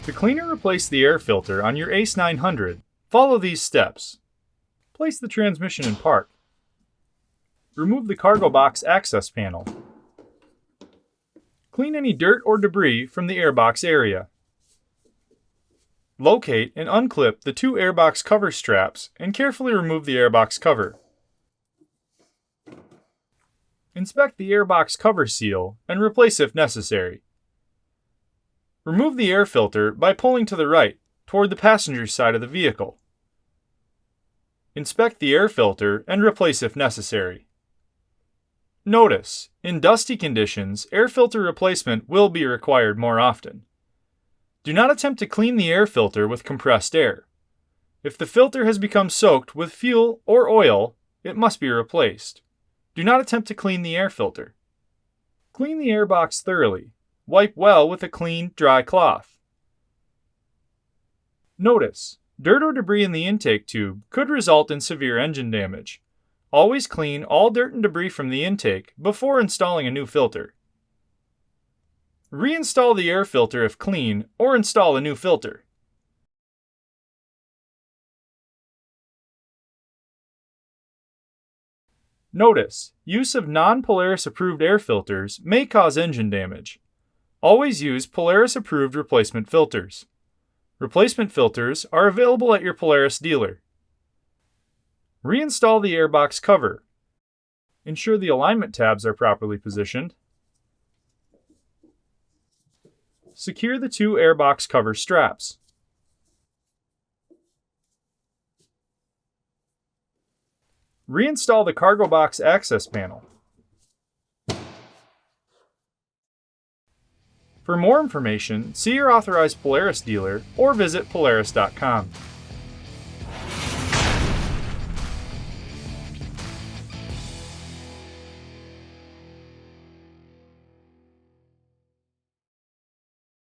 To clean or replace the air filter on your ACE 900, follow these steps. Place the transmission in park. Remove the cargo box access panel. Clean any dirt or debris from the airbox area. Locate and unclip the two airbox cover straps and carefully remove the airbox cover. Inspect the airbox cover seal and replace if necessary. Remove the air filter by pulling to the right, toward the passenger side of the vehicle. Inspect the air filter and replace if necessary. Notice, in dusty conditions, air filter replacement will be required more often. Do not attempt to clean the air filter with compressed air. If the filter has become soaked with fuel or oil, it must be replaced. Do not attempt to clean the air filter. Clean the airbox thoroughly. Wipe well with a clean, dry cloth. Notice, dirt or debris in the intake tube could result in severe engine damage. Always clean all dirt and debris from the intake before installing a new filter. Reinstall the air filter if clean, or install a new filter. Notice, use of non-Polaris approved air filters may cause engine damage. Always use Polaris approved replacement filters. Replacement filters are available at your Polaris dealer. Reinstall the airbox cover. Ensure the alignment tabs are properly positioned. Secure the two airbox cover straps. Reinstall the cargo box access panel. For more information, see your authorized Polaris dealer or visit Polaris.com.